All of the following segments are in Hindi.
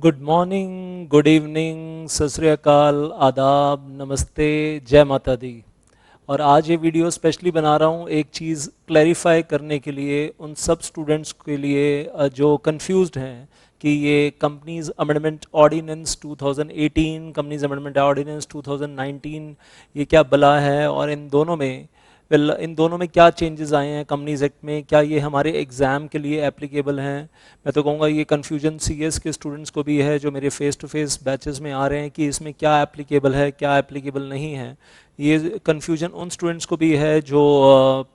गुड मॉर्निंग, गुड इवनिंग, सत श्री अकाल, आदाब, नमस्ते, जय माता दी। और आज ये वीडियो स्पेशली बना रहा हूँ एक चीज़ क्लैरिफाई करने के लिए उन सब स्टूडेंट्स के लिए जो कंफ्यूज्ड हैं कि ये companies amendment ordinance 2018, companies amendment ordinance 2019 ये क्या बला है, और इन दोनों में इन दोनों में क्या चेंजेस आए हैं कंपनीज एक्ट में, क्या ये हमारे एग्ज़ाम के लिए एप्लीकेबल हैं। मैं तो कहूँगा ये कन्फ्यूजन सीएस के स्टूडेंट्स को भी है जो मेरे फेस टू फेस बैचेस में आ रहे हैं कि इसमें क्या एप्लीकेबल है, क्या एप्लीकेबल नहीं है। ये कन्फ्यूजन उन स्टूडेंट्स को भी है जो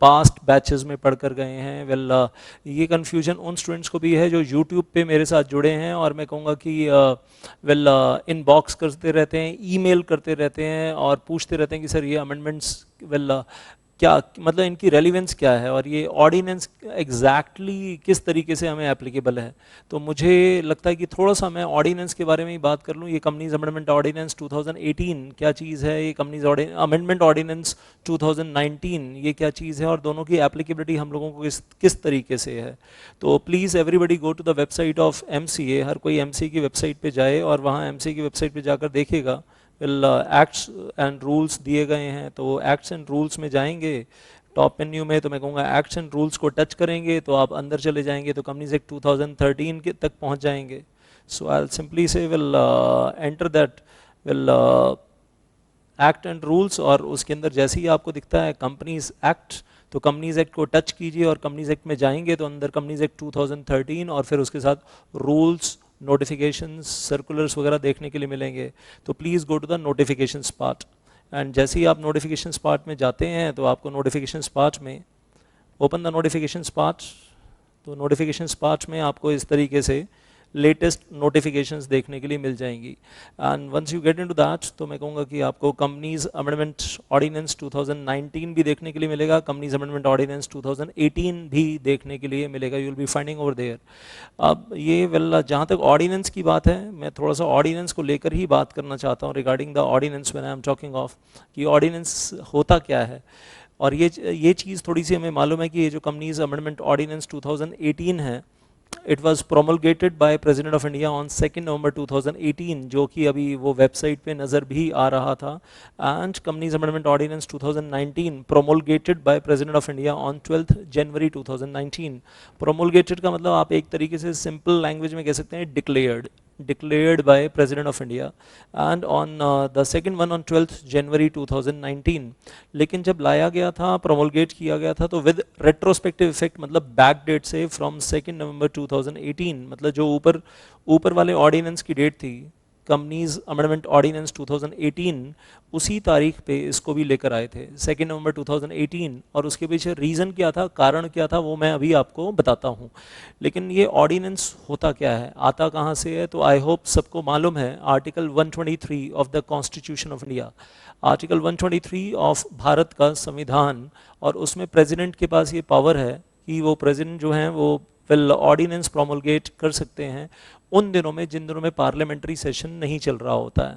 पास्ट बैचेस में पढ़ कर गए हैं। ये कन्फ्यूजन उन स्टूडेंट्स को भी है जो यूट्यूब पे मेरे साथ जुड़े हैं, और मैं कहूँगा कि इनबॉक्स करते रहते हैं, ईमेल करते रहते हैं और पूछते रहते हैं कि सर ये अमेंडमेंट्स क्या मतलब इनकी रेलिवेंस क्या है, और ये ऑर्डिनेंस एग्जैक्टली किस तरीके से हमें एप्लीकेबल है। तो मुझे लगता है कि थोड़ा सा मैं ऑर्डिनेंस के बारे में ही बात कर लूँ। ये कंपनीज अमेंडमेंट ऑर्डिनेंस 2018 क्या चीज़ है, ये कंपनीज अमेंडमेंट ऑर्डिनेंस 2019 ये क्या चीज़ है, और दोनों की एप्लीकेबिलिटी हम लोगों को किस तरीके से है। तो please everybody go to the website of MCA. हर कोई एमसीए की वेबसाइट पे जाए और वहाँ एमसीए की वेबसाइट पे जाकर देखेगा एक्ट्स एंड रूल्स दिए गए हैं। तो एक्ट्स एंड रूल्स में जाएंगे, टॉप मेन्यू में तो मैं कहूँगा एक्ट्स एंड रूल्स को टच करेंगे तो आप अंदर चले जाएंगे तो कंपनीज एक्ट 2013 के तक पहुँच जाएंगे। सो आई सिंपली से enter that act and rules, और उसके अंदर जैसे ही आपको दिखता है कंपनीज एक्ट तो कंपनीज एक्ट को टच कीजिए और कंपनीज एक्ट में जाएंगे तो अंदर कंपनीज एक्ट 2013 और फिर उसके साथ रूल्स, नोटिफिकेशंस, सर्कुलर्स वगैरह देखने के लिए मिलेंगे। तो please go to the notifications part, and जैसे ही आप नोटिफिकेशंस पार्ट में जाते हैं तो आपको नोटिफिकेशंस पार्ट में ओपन द नोटिफिकेशंस पार्ट। तो नोटिफिकेशंस पार्ट में आपको इस तरीके से लेटेस्ट नोटिफिकेशंस देखने के लिए मिल जाएंगी। And once you get into that तो मैं कहूँगा कि आपको कंपनीज अमेंडमेंट ऑर्डिनेंस 2019 भी देखने के लिए मिलेगा, कंपनीज अमेंडमेंट ऑर्डिनेंस 2018 भी देखने के लिए मिलेगा। You will be finding over there. अब ये जहाँ तक ऑर्डिनेंस की बात है, मैं थोड़ा सा ऑर्डिनेंस को लेकर ही बात करना चाहता हूँ regarding the ordinance when I am talking of कि ऑर्डिनेंस होता क्या है। और ये चीज़ थोड़ी सी हमें मालूम है कि ये जो कंपनीज अमेंडमेंट ऑर्डिनेंस 2018 है, it was promulgated by president of India on 2 November 2018, जो कि अभी वो वेबसाइट पे नज़र भी आ रहा था। And companies amendment ordinance 2019 promulgated by president of India on 12 January 2019। Promulgated का मतलब आप एक तरीके से सिंपल लैंग्वेज में कह सकते हैं declared by President of India, and on the second one on 12th January 2019। लेकिन जब लाया गया था, प्रोमोलगेट किया गया था, तो विद रेट्रोस्पेक्टिव इफेक्ट मतलब बैक डेट से फ्रॉम 2 नवंबर 2018, मतलब जो ऊपर वाले ऑर्डिनेंस की डेट थी कंपनीज अमेंडमेंट ऑर्डिनेंस 2018, उसी तारीख पे इसको भी लेकर आए थे 2 नवंबर 2018। और उसके पीछे रीज़न क्या था, कारण क्या था, वो मैं अभी आपको बताता हूँ। लेकिन ये ऑर्डिनेंस होता क्या है, आता कहाँ से है, तो आई होप सबको मालूम है। Article 123 of the constitution of India, article 123 of Bharat का संविधान, और उसमें प्रेसिडेंट के पास ये पावर है कि वो प्रेसिडेंट जो हैं वो ऑर्डिनेंस प्रोमलगेट कर सकते हैं उन दिनों में जिन दिनों में पार्लियामेंट्री सेशन नहीं चल रहा होता है,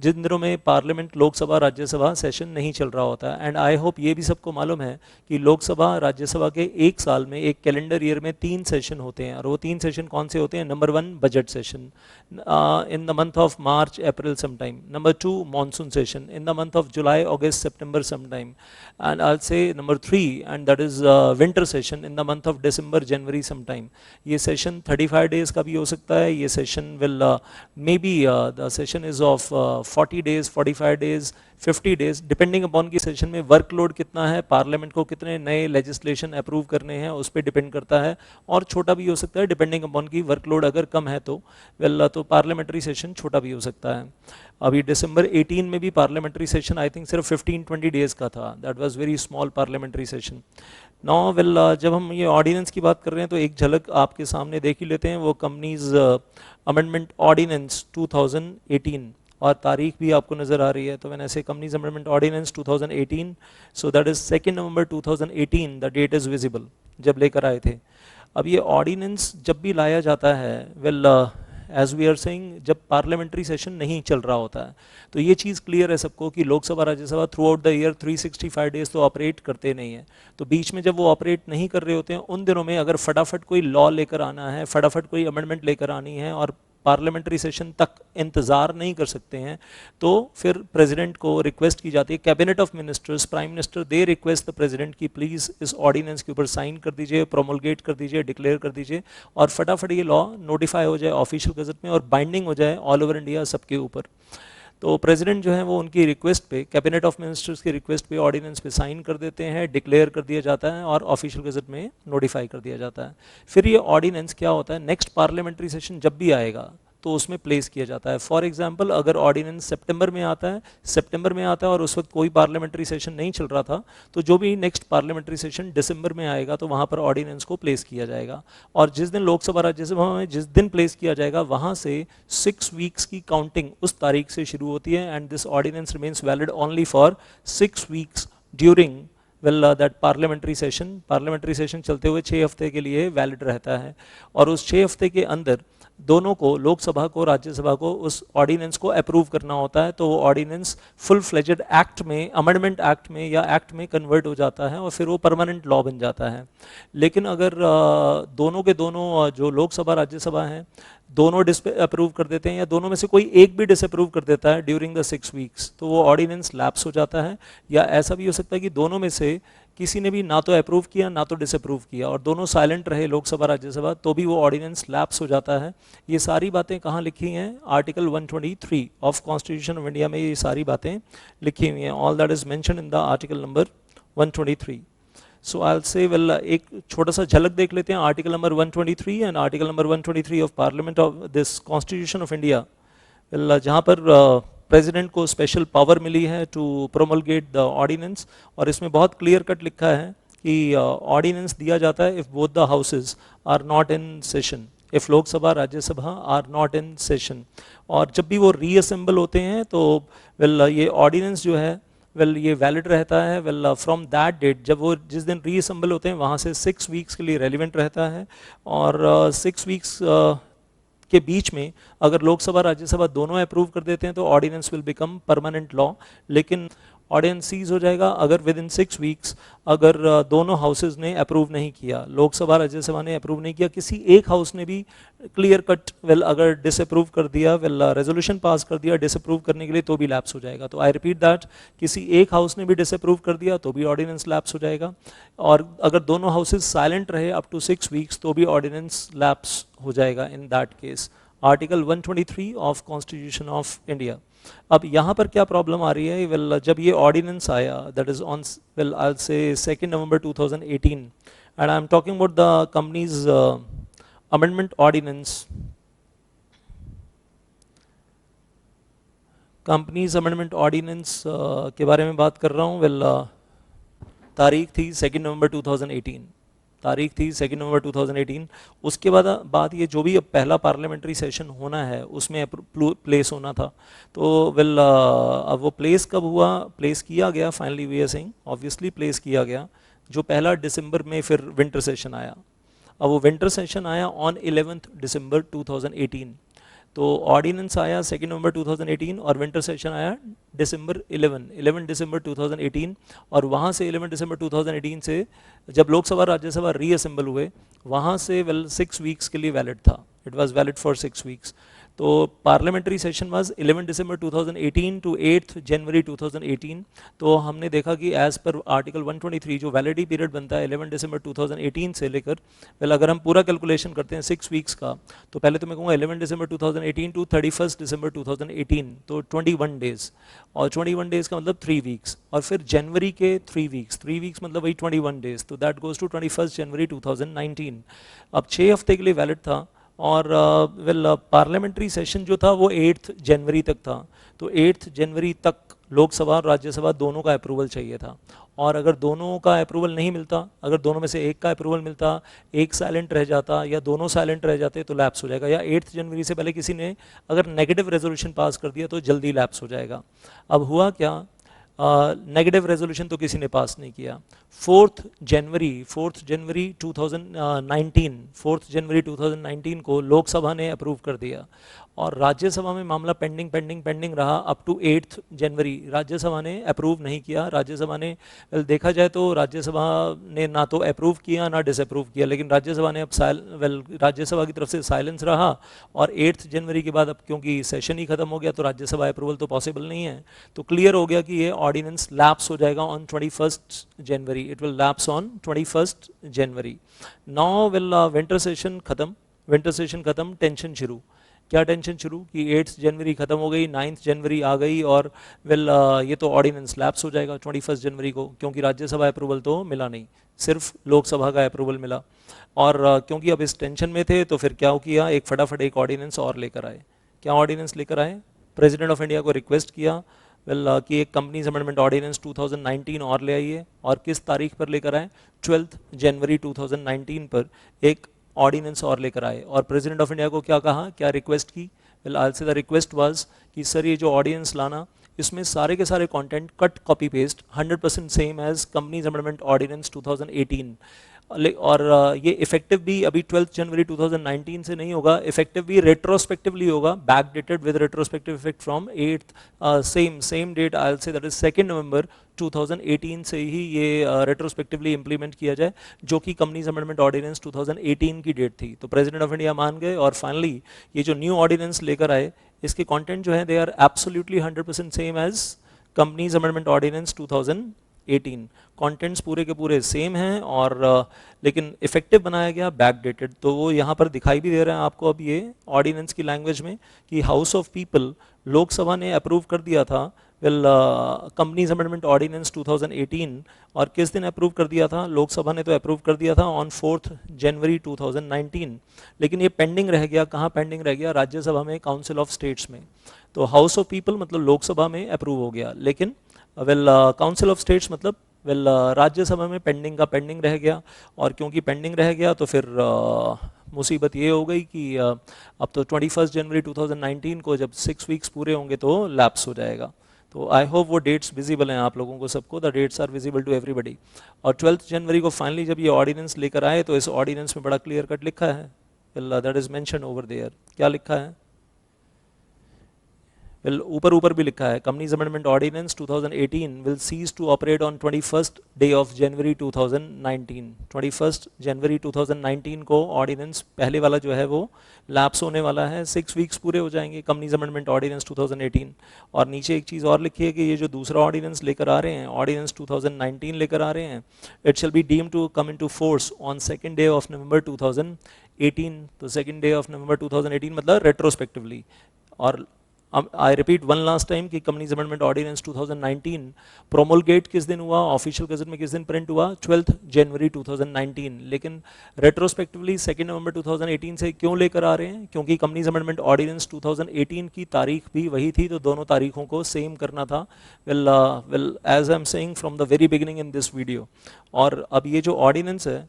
जिन दिनों में पार्लियामेंट लोकसभा राज्यसभा सेशन नहीं चल रहा होता है। एंड आई होप ये भी सबको मालूम है कि लोकसभा राज्यसभा के एक साल में, एक कैलेंडर ईयर में 3 सेशन होते हैं, और वो 3 सेशन कौन से होते हैं। Number 1 budget session in the month of March April sometime, number 2 monsoon session in the month of July August September sometime, and I say number 3 and that is winter session in the month of December January sometime. ये सेशन 35 डेज का भी हो सकता है। ये session will may be the session is of 40 days, 45 days, 50 days, depending upon की सेशन में वर्कलोड कितना है, पार्लियामेंट को कितने नए लेजिस्लेशन अप्रूव करने हैं उस पर डिपेंड करता है। और छोटा भी हो सकता है डिपेंडिंग अपॉन की वर्कलोड अगर कम है तो तो पार्लियामेंट्री सेशन छोटा भी हो सकता है। अभी दिसंबर 18 में भी पार्लियामेंट्री सेशन आई थिंक सिर्फ 15-20 डेज का था, that was very small parliamentary session. Now जब हम ये ऑर्डिनेंस की बात कर रहे हैं तो एक झलक आपके सामने देख ही लेते हैं, वो कंपनीज अमेंडमेंट ऑर्डिनेंस 2018, और तारीख भी आपको नज़र आ रही है। तो मैंने ऐसे companies amendment ordinance 2018, so that is 2 November 2018 the date is visible जब लेकर आए थे। अब ये ऑर्डिनेंस जब भी लाया जाता है, एज वी आर सेइंग, जब पार्लियामेंट्री सेशन नहीं चल रहा होता है, तो ये चीज़ क्लियर है सबको कि Lok Sabha Rajya Sabha through out the year 365 days तो ऑपरेट करते नहीं है। तो बीच में जब वो ऑपरेट नहीं कर रहे होते हैं उन दिनों में अगर फटाफट कोई लॉ लेकर आना है, फटाफट कोई अमेंडमेंट लेकर आनी है और पार्लियामेंट्री सेशन तक इंतज़ार नहीं कर सकते हैं, तो फिर प्रेसिडेंट को रिक्वेस्ट की जाती है, cabinet of ministers, prime minister they request the president की प्लीज़ इस ऑर्डिनेंस के ऊपर साइन कर दीजिए, प्रोमोलगेट कर दीजिए, डिक्लेयर कर दीजिए, और फटाफट ये लॉ नोटिफाई हो जाए ऑफिशियल गजट में और बाइंडिंग हो जाए ऑल ओवर इंडिया सबके ऊपर। तो प्रेसिडेंट जो है वो उनकी रिक्वेस्ट पे, कैबिनेट ऑफ मिनिस्टर्स की रिक्वेस्ट पे ऑर्डिनेंस पे साइन कर देते हैं, डिक्लेयर कर दिया जाता है और ऑफिशियल गजट में नोटिफाई कर दिया जाता है। फिर ये ऑर्डिनेंस क्या होता है, नेक्स्ट पार्लियामेंट्री सेशन जब भी आएगा तो उसमें प्लेस किया जाता है। फॉर एग्जांपल अगर ऑर्डिनेंस सितंबर में आता है और उस वक्त कोई पार्लियामेंट्री सेशन नहीं चल रहा था, तो जो भी नेक्स्ट पार्लियामेंट्री सेशन दिसंबर में आएगा तो वहाँ पर ऑर्डिनेंस को प्लेस किया जाएगा, और जिस दिन लोकसभा राज्यसभा में जिस दिन प्लेस किया जाएगा वहाँ से 6 वीक्स की काउंटिंग उस तारीख से शुरू होती है, and this ordinance remains valid only for 6 weeks during that parliamentary session चलते हुए 6 हफ्ते के लिए वैलिड रहता है। और उस 6 हफ्ते के अंदर दोनों को, लोकसभा को राज्यसभा को, उस ऑर्डिनेंस को अप्रूव करना होता है, तो वो ऑर्डिनेंस फुल फ्लेजेड एक्ट में, अमेंडमेंट एक्ट में या एक्ट में कन्वर्ट हो जाता है और फिर वो परमानेंट लॉ बन जाता है। लेकिन अगर दोनों के दोनों जो लोकसभा राज्यसभा हैं दोनों अप्रूव कर देते हैं या दोनों में से कोई एक भी डिसअप्रूव कर देता है ड्यूरिंग द 6 वीक्स, तो वो ऑर्डिनेंस लैप्स हो जाता है। या ऐसा भी हो सकता है कि दोनों में से किसी ने भी ना तो अप्रूव किया ना तो डिसअप्रूव किया और दोनों साइलेंट रहे, लोकसभा राज्यसभा, तो भी वो ऑर्डिनेंस लैप्स हो जाता है। ये सारी बातें कहाँ लिखी हैं, article 123 of constitution of India में ये सारी बातें लिखी हुई हैं। All that is mention in the article number 123। So I will से, वेल, एक छोटा सा झलक देख लेते हैं article number 123 and article number 123 of parliament of this constitution of India. Well, जहाँ पर प्रेसिडेंट को स्पेशल पावर मिली है टू प्रोमलगेट द ऑर्डिनेंस, और इसमें बहुत क्लियर कट लिखा है कि ऑर्डिनेंस दिया जाता है if both the houses are not in session, if Lok Sabha Rajya Sabha are not in session. और जब भी वो रीअसेंबल होते हैं तो वेल ये ऑर्डिनेंस जो है वेल ये वैलिड रहता है, वेल फ्रॉम दैट डेट, जब वो जिस दिन रीअसेंबल होते हैं वहाँ से 6 वीक्स के लिए रेलिवेंट रहता है। और 6 वीक्स के बीच में अगर लोकसभा राज्यसभा दोनों अप्रूव कर देते हैं तो ordinance will become permanent law. लेकिन ऑर्डिनेंस सीज हो जाएगा अगर विद इन 6 वीक्स अगर दोनों हाउसेज ने अप्रूव नहीं किया, लोकसभा राज्यसभा ने अप्रूव नहीं किया, किसी एक हाउस ने भी क्लियर कट वेल अगर डिसअप्रूव कर दिया, वेल रेजोल्यूशन पास कर दिया डिसअप्रूव करने के लिए, तो भी लैप्स हो जाएगा। तो आई रिपीट दैट, किसी एक हाउस ने भी डिसअप्रूव कर दिया तो भी ऑर्डिनेंस लैप्स हो जाएगा, और अगर दोनों हाउसेज साइलेंट रहे अप टू 6 वीक्स तो भी ऑर्डिनेंस लैप्स हो जाएगा in that case. Article 123 of constitution of India. अब यहाँ पर क्या प्रॉब्लम आ रही है, वेल जब ये ऑर्डिनेंस आया, that is on, well I will say 2 November 2018, and I am talking about the companies amendment ordinance. Companies amendment ordinance के बारे में बात कर रहा हूँ। वेल तारीख थी 2 नवंबर 2018, तारीख थी 2 नवंबर 2018। उसके बाद ये जो भी अब पहला पार्लियामेंट्री सेशन होना है उसमें प्लेस होना था, तो वेल अब वो प्लेस कब हुआ, प्लेस किया गया, finally we are saying obviously place किया गया, जो पहला दिसंबर में फिर विंटर सेशन आया। अब वो विंटर सेशन आया ऑन 11 दिसंबर 2018, तो ऑर्डिनेंस आया 2 नवंबर 2018 और विंटर सेशन आया दिसंबर 11 दिसंबर 2018। और वहाँ से 11 दिसंबर 2018 से जब लोकसभा राज्यसभा रीअसेंबल हुए वहाँ से वेल 6 वीक्स के लिए वैलिड था, it was valid for 6 weeks. तो parliamentary session was 11 December 2018 to 8 January 2018। तो हमने देखा कि एज पर आर्टिकल 123 जो वैलिडिटी पीरियड बनता है 11 दिसंबर 2018 से लेकर, वेल अगर हम पूरा कैलकुलेशन करते हैं 6 वीक्स का, तो पहले तो मैं कहूँगा 11 दिसंबर 2018 टू 31 दिसंबर 2018, तो 21 डेज, और 21 डेज का मतलब 3 वीक्स, और फिर जनवरी के 3 वीक्स मतलब वही 21 डेज, तो दैट गोज टू 21 जनवरी 2019। अब 6 हफ्ते के लिए वैलिड था, और वेल पार्लियामेंट्री सेशन जो था वो 8 जनवरी तक था, तो 8 जनवरी तक लोकसभा और राज्यसभा दोनों का अप्रूवल चाहिए था। और अगर दोनों का अप्रूवल नहीं मिलता, अगर दोनों में से एक का अप्रूवल मिलता, एक साइलेंट रह जाता या दोनों साइलेंट रह जाते तो लैप्स हो जाएगा, या 8 जनवरी से पहले किसी ने अगर नेगेटिव रेजोल्यूशन पास कर दिया तो जल्दी लैप्स हो जाएगा। अब हुआ क्या, नेगेटिव रेजोल्यूशन तो किसी ने पास नहीं किया। 4 जनवरी 2019 को लोकसभा ने अप्रूव कर दिया, और राज्यसभा में मामला पेंडिंग पेंडिंग पेंडिंग रहा अप टू 8 जनवरी। राज्यसभा ने अप्रूव नहीं किया। राज्यसभा ने देखा जाए तो राज्यसभा ने ना तो अप्रूव किया ना डिसअप्रूव किया, लेकिन राज्यसभा ने अब राज्यसभा की तरफ से साइलेंस रहा। और 8 जनवरी के बाद अब क्योंकि सेशन ही खत्म हो गया तो राज्यसभा अप्रूवल तो पॉसिबल नहीं है, तो क्लियर हो गया कि ये ऑर्डिनेंस लैप्स हो जाएगा on 21 January. It will lapse on 21 January. Now will winter session खत्म, विंटर सेशन खत्म, टेंशन शुरू। क्या टेंशन शुरू कि 8 जनवरी खत्म हो गई, 9 जनवरी आ गई और ये तो ऑर्डिनेंस लैप्स हो जाएगा 21 जनवरी को, क्योंकि राज्यसभा अप्रूवल तो मिला नहीं, सिर्फ लोकसभा का अप्रूवल मिला। और क्योंकि अब इस टेंशन में थे तो फिर क्या किया, एक फटाफट एक ऑर्डिनेंस और लेकर आए। क्या ऑर्डिनेंस लेकर आए? प्रेसिडेंट ऑफ इंडिया को रिक्वेस्ट किया कि एक कंपनीज अमेंडमेंट ऑर्डिनेंस 2019 और ले आइए। और किस तारीख पर लेकर आए? 12 जनवरी 2019 पर एक ऑर्डिनेंस और लेकर आए। और प्रेसिडेंट ऑफ इंडिया को क्या कहा, क्या रिक्वेस्ट की? Well I say the request was कि सर ये जो ऑर्डिनेंस लाना, इसमें सारे के सारे content cut copy paste 100% same as companies amendment ordinance 2018। और ये इफेक्टिव भी अभी 12 जनवरी 2019 से नहीं होगा, इफेक्टिव भी रेट्रोस्पेक्टिवली होगा, back dated with retrospective effect from 8 same date, I will say that is 2 November 2018 से ही ये रेट्रोस्पेक्टिवली इंप्लीमेंट किया जाए, जो कि कंपनीज अमेंडमेंट ऑर्डिनेंस 2018 की डेट थी। तो प्रेसिडेंट ऑफ इंडिया मान गए और फाइनली ये जो न्यू ऑर्डिनेंस लेकर आए, इसके कंटेंट जो है they are absolutely 100% same as companies amendment ordinance 2018। Contents पूरे के पूरे सेम हैं और लेकिन इफेक्टिव बनाया गया बैक डेटेड। तो वो यहाँ पर दिखाई भी दे रहा है आपको अब ये ऑर्डिनेंस की लैंग्वेज में कि हाउस ऑफ पीपल, लोकसभा ने अप्रूव कर दिया था कंपनीज अमेंडमेंट ऑर्डिनेंस 2018। और किस दिन अप्रूव कर दिया था? लोकसभा ने तो अप्रूव कर दिया था ऑन 4 जनवरी 2019, लेकिन ये पेंडिंग रह गया। कहाँ पेंडिंग रह गया? राज्यसभा में, काउंसिल ऑफ स्टेट्स में। तो हाउस ऑफ पीपल मतलब लोकसभा में अप्रूव हो गया, लेकिन काउंसिल ऑफ स्टेट्स मतलब राज्यसभा में पेंडिंग का पेंडिंग रह गया। और क्योंकि पेंडिंग रह गया तो फिर मुसीबत ये हो गई कि अब तो 21 जनवरी 2019 को जब 6 वीक्स पूरे होंगे तो लैप्स हो जाएगा। तो आई होप वो डेट्स विजिबल हैं आप लोगों को सबको, the dates are visible to everybody. और 12 जनवरी को फाइनली जब ये ऑर्डिनेंस लेकर आए तो इस ऑर्डिनेंस में बड़ा क्लियर कट लिखा है, that is mention over there. क्या लिखा है? ऊपर भी लिखा है, companies amendment ordinance 2018 will cease to operate on 21 day of January 2019। 21 जनवरी 2019 को ऑर्डिनेंस पहले वाला जो है वो लैप्स होने वाला है, 6 वीक्स पूरे हो जाएंगे कंपनीज अमेंडमेंट ऑर्डिनेंस 2018। और नीचे एक चीज़ और लिखी है कि ये जो दूसरा ऑर्डिनेंस लेकर आ रहे हैं, ऑर्डिनेंस 2019 लेकर आ रहे हैं, it shall be deemed to come into force on 2nd day of November 2018। तो 2nd डे ऑफ नवंबर 2018 मतलब रेट्रोस्पेक्टिवली। और I repeat one last time कि कंपनीज अमेंडमेंट ऑर्डिनेंस 2019 प्रोमोलगेट किस दिन हुआ, ऑफिशियल गजट में किस दिन प्रिंट हुआ? 12 जनवरी 2019। लेकिन रेट्रोस्पेक्टिवली 2 नवंबर 2018 से क्यों लेकर आ रहे हैं? क्योंकि कंपनीज अमेंडमेंट ऑर्डिनेंस 2018 की तारीख भी वही थी, तो दोनों तारीखों को सेम करना था। Well as I am saying from the very beginning in this video. और अब ये जो ऑर्डिनेंस है,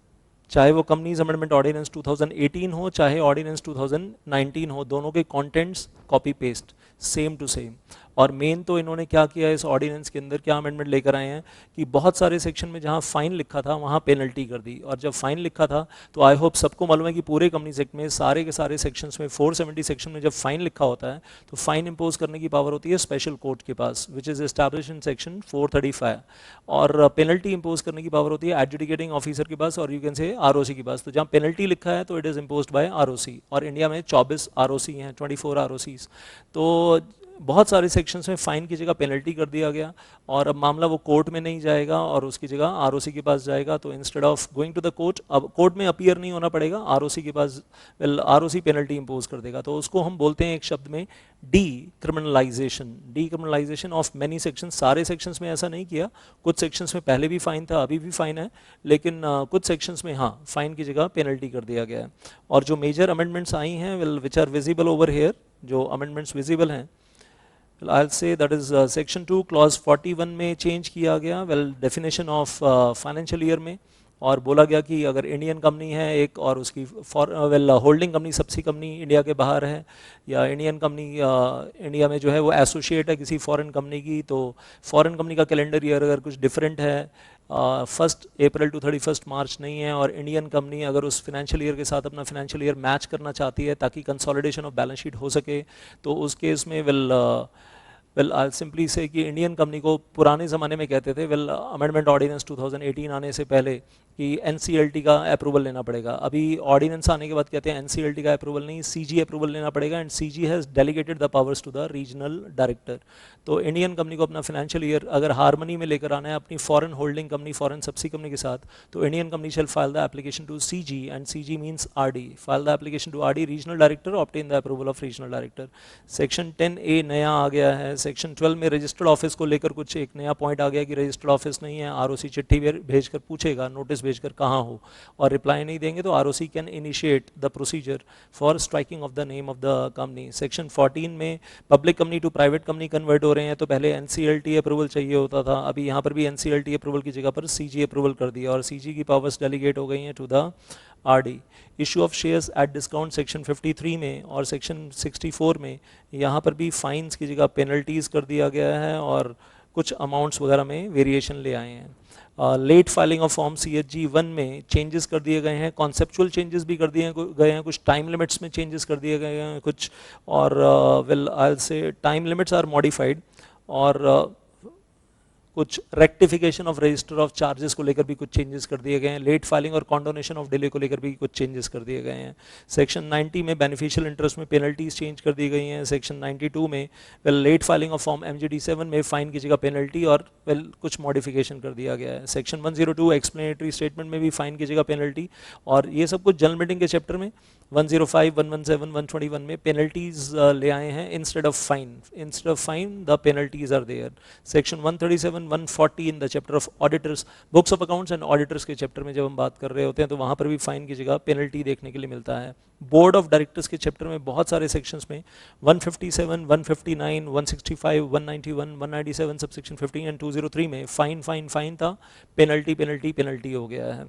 चाहे वो कंपनीज अमेंडमेंट ऑर्डिनेंस 2018 हो चाहे ऑर्डिनेंस 2019 हो, दोनों के contents copy paste same to same. और मेन तो इन्होंने क्या किया इस ऑर्डिनेंस के अंदर, क्या अमेंडमेंट लेकर आए हैं कि बहुत सारे सेक्शन में जहां फाइन लिखा था वहां पेनल्टी कर दी। और जब फाइन लिखा था तो आई होप सबको मालूम है कि पूरे कंपनीज एक्ट में सारे के सारे सेक्शंस में 470 सेक्शन में जब फाइन लिखा होता है तो फाइन इंपोज करने की पावर होती है स्पेशल कोर्ट के पास, which is establish in section 435। और पेनल्टी इंपोज करने की पावर होती है एडजुडिकेटिंग ऑफिसर के पास, और यू कैन से आरओसी के पास। तो जहाँ पेनल्टी लिखा है तो it is imposed by ROC. और इंडिया में 24 आरओसी हैं, 24 आरओसीज। तो बहुत सारे सेक्शंस में फाइन की जगह पेनल्टी कर दिया गया। और अब मामला वो कोर्ट में नहीं जाएगा और उसकी जगह आरओसी के पास जाएगा। तो instead of going to the court, अब कोर्ट में अपीयर नहीं होना पड़ेगा, आरओसी के पास, आरओसी पेनल्टी इंपोज कर देगा। तो उसको हम बोलते हैं एक शब्द में D criminalisation. D criminalisation of many section. सारे सेक्शंस में ऐसा नहीं किया, कुछ सेक्शंस में पहले भी फाइन था, अभी भी फाइन है, लेकिन कुछ सेक्शंस में हाँ फाइन की जगह पेनल्टी कर दिया गया है। और जो मेजर अमेंडमेंट्स आई हैं which are visible over here, जो अमेंडमेंट्स विजिबल हैं, I'll say that is section 2 clause 41 में चेंज किया गया। Well definition of financial year में, और बोला गया कि अगर इंडियन कंपनी है एक और उसकी होल्डिंग कंपनी सब्सी कंपनी इंडिया के बाहर है, या इंडियन कंपनी इंडिया में जो है वो एसोसिएट है किसी फॉरेन कंपनी की, तो फॉरेन कंपनी का कैलेंडर ईयर अगर कुछ डिफरेंट है, 1 अप्रैल टू 31 मार्च नहीं है, और इंडियन कंपनी अगर उस फाइनेंशियल ईयर के साथ अपना फाइनेंशियल ईयर मैच करना चाहती है ताकि कंसोलिडेशन ऑफ बैलेंस शीट हो सके, तो उस केस में आई सिंपली से कि इंडियन कंपनी को पुराने ज़माने में कहते थे अमेंडमेंट ऑर्डिनेंस 2018 आने से पहले कि एनसीएलटी का अप्रूवल लेना पड़ेगा। अभी ऑर्डिनेंस आने के बाद कहते हैं एनसीएलटी का अप्रूवल नहीं, सीजी अप्रूवल लेना पड़ेगा, and CG has delegated the powers to the regional director. तो इंडियन कंपनी को अपना फाइनेंशियल ईयर अगर हारमनी में लेकर आना है अपनी foreign holding company foreign subsi company के साथ, तो Indian company shall file the application to CG, and CG means RD, file the application to RD regional director, obtain the approval of regional director. Section 10A नया आ गया है। सेक्शन 12 में रजिस्टर्ड ऑफिस को लेकर कुछ एक नया पॉइंट आ गया कि रजिस्टर्ड ऑफिस नहीं है, आरओसी चिट्ठी भेजकर पूछेगा, नोटिस भेजकर कहाँ हो, और रिप्लाई नहीं देंगे तो ROC can initiate the procedure for striking off the name of the company. Section 14 में public company to private company convert हो रहे हैं, तो पहले एनसीएलटी अप्रूवल चाहिए होता था, अभी यहाँ पर भी एनसीएलटी अप्रूवल की जगह पर सीजी अप्रूवल कर दिया, और सीजी की पावर्स डेलीगेट हो गई हैं to the RD. Issue of shares at discount section 53 में और सेक्शन 64 में यहाँ पर भी फाइन्स की जगह पेनल्टीज़ कर दिया गया है, और कुछ अमाउंट्स वगैरह में वेरिएशन ले आए हैं। Late filing of form CHG 1 में चेंजेस कर दिए गए हैं, कॉन्सेप्चुअल चेंजेस भी कर दिए गए हैं, कुछ टाइम लिमिट्स में चेंजेस कर दिए गए हैं कुछ, और आई से टाइम लिमिट्स आर मॉडिफाइड, और कुछ rectification of register of charges को लेकर भी कुछ चेंजेस कर दिए गए हैं, लेट फाइलिंग और कॉन्डोनेशन ऑफ डिले को लेकर भी कुछ चेंजेस कर दिए गए हैं। सेक्शन 90 में बेनिफिशियल इंटरेस्ट में पेनल्टीज चेंज कर दी गई हैं। सेक्शन 92 में late filing of form MGD 7 में फाइन की जगह पेनल्टी और कुछ मॉडिफिकेशन कर दिया गया है। सेक्शन 102 एक्सप्लेनेटरी स्टेटमेंट में भी फाइन की जगह पेनल्टी, और ये सब कुछ जनरल मीटिंग के चैप्टर में 105, 117, 121 में पेनल्टीज ले आए हैं instead of fine the penalties are there. Section 137, 140 in the chapter of auditors, books of accounts and auditors के चैप्टर में जब हम बात कर रहे होते हैं तो वहाँ पर भी फाइन की जगह पेनल्टी देखने के लिए मिलता है। बोर्ड ऑफ डायरेक्टर्स के चैप्टर में बहुत सारे सेक्शंस में 157, 159, 165, 191, 197 सबसेक्शन 15 एंड 203 में फाइन था, पेनल्टी हो गया है।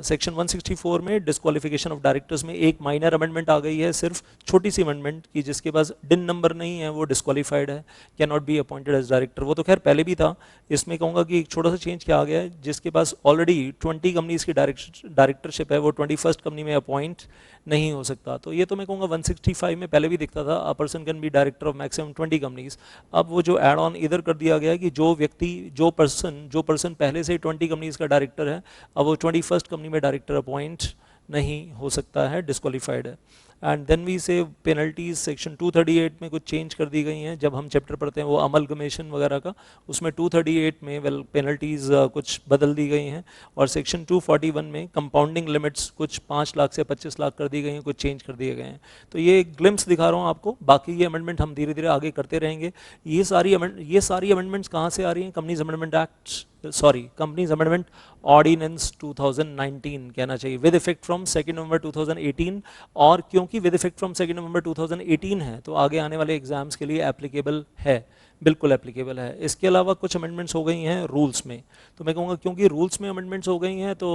सेक्शन 164 में डिस्क्वालिफिकेशन ऑफ डायरेक्टर्स में एक माइनर अमेंडमेंट आ गई है, सिर्फ छोटी सी अमेंडमेंट की जिसके पास डिन नंबर नहीं है वो डिस्क्वालिफाइड है, can not be appointed as director. वो तो खैर पहले भी था, इसमें कहूँगा कि एक छोटा सा चेंज क्या आ गया है, जिसके पास ऑलरेडी 20 कंपनीज की डायरेक्टरशिप है वो 21st कंपनी में अपॉइंट नहीं हो सकता। तो ये तो मैं कहूँगा 165 में पहले भी दिखता था, a person can be director of maximum 20 companies. अब वो जो एड ऑन इधर कर दिया गया है कि जो पर्सन पहले से 20 कंपनीज का डायरेक्टर है, अब वो 21st कंपनी में डायरेक्टर अपॉइंट नहीं हो सकता है, डिस्क्वालिफाइड है। एंड देन वी से पेनल्टीज सेक्शन 238 में कुछ चेंज कर दी गई हैं, जब हम चैप्टर पढ़ते हैं वो अमलगमेशन वगैरह का, उसमें 238 में पेनल्टीज कुछ बदल दी गई हैं, और सेक्शन 241 में कंपाउंडिंग लिमिट्स कुछ 5 लाख से 25 लाख कर दी गई हैं, कुछ चेंज कर दिए गए हैं। तो ये एक ग्लिम्स दिखा रहा हूँ आपको, बाकी ये अमेंडमेंट हम धीरे धीरे आगे करते रहेंगे। ये सारी अमेंडमेंट्स कहाँ से आ रही हैं? कंपनीज अमेंडमेंट ऑर्डिनेंस 2019 कहना चाहिए, विद इफेक्ट फ्रॉम 2 नवंबर 2018, और क्योंकि विद इफेक्ट फ्रॉम 2 नवंबर 2018 है तो आगे आने वाले एग्जाम्स के लिए एप्लीकेबल है, बिल्कुल एप्लीकेबल है। इसके अलावा कुछ अमेंडमेंट्स हो गई हैं रूल्स में, तो मैं कहूँगा क्योंकि रूल्स में अमेंडमेंट्स हो गई हैं तो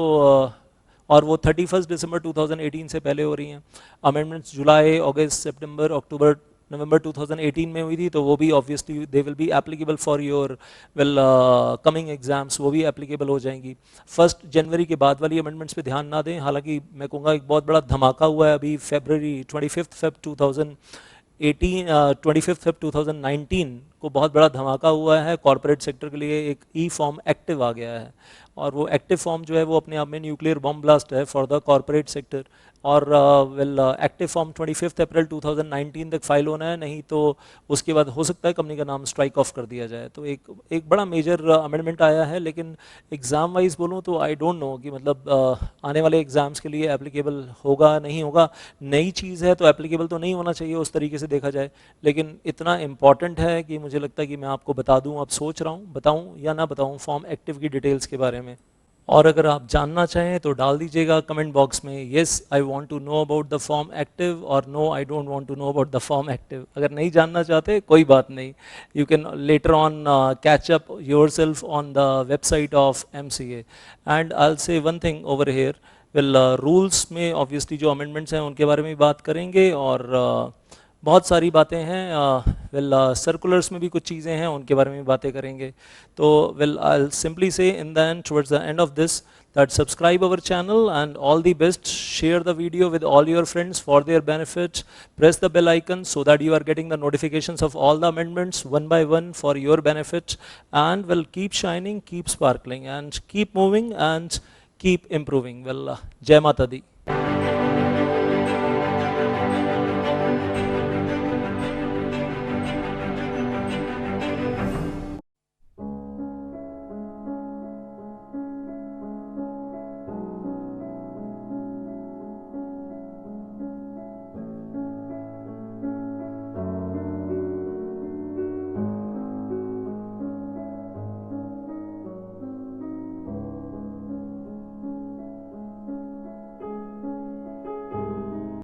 और वो 31 दिसंबर 2018 से पहले हो रही हैं। अमेंडमेंट्स जुलाई, अगस्त, सितंबर, अक्टूबर, नवंबर 2018 में हुई थी, तो वो भी obviously they will be applicable for your coming exams, वो भी एप्लीकेबल हो जाएंगी। 1 जनवरी के बाद वाली अमेंडमेंट्स पे ध्यान ना दें, हालांकि मैं कहूँगा एक बहुत बड़ा धमाका हुआ है अभी फरवरी 25 फेब 2019 को बहुत बड़ा धमाका हुआ है कॉर्पोरेट सेक्टर के लिए। एक ई फॉर्म एक्टिव आ गया है, और वो एक्टिव फॉर्म जो है वो अपने आप में न्यूक्लियर बॉम्ब ब्लास्ट है फॉर द कॉर्पोरेट सेक्टर। और एक्टिव फॉर्म 25 अप्रैल 2019 तक फाइल होना है, नहीं तो उसके बाद हो सकता है कंपनी का नाम स्ट्राइक ऑफ कर दिया जाए। तो एक बड़ा मेजर अमेंडमेंट आया है, लेकिन एग्ज़ाम वाइज बोलूँ तो आई डोंट नो कि मतलब आने वाले एग्ज़ाम्स के लिए एप्लीकेबल होगा नहीं होगा। नई चीज़ है तो एप्लीकेबल तो नहीं होना चाहिए उस तरीके से देखा जाए, लेकिन इतना इम्पॉर्टेंट है कि मुझे लगता है कि मैं आपको बता दूँ। अब सोच रहा हूँ बताऊँ या ना बताऊँ फॉर्म एक्टिव की डिटेल्स के बारे में। और अगर आप जानना चाहें तो डाल दीजिएगा कमेंट बॉक्स में, yes I want to know about the form active, और no I don't want to know about the form active. अगर नहीं जानना चाहते कोई बात नहीं, you can later on catch up yourself on the website of MCA। And I will say one thing over here, well rules में ऑब्वियसली जो अमेंडमेंट्स हैं उनके बारे में भी बात करेंगे, और बहुत सारी बातें हैं, वेल सर्कुलर्स में भी कुछ चीज़ें हैं उनके बारे में भी बातें करेंगे। तो वेल आई विल सिंपली से in the end, towards the end of this, that subscribe our channel, and all the best. Share the video with all your friends for their benefit. Press the bell icon so that you are getting the notifications of all the amendments one by one for your benefit. And will keep shining, keep sparkling, and keep moving, and keep improving. Well, Jai Mata Di.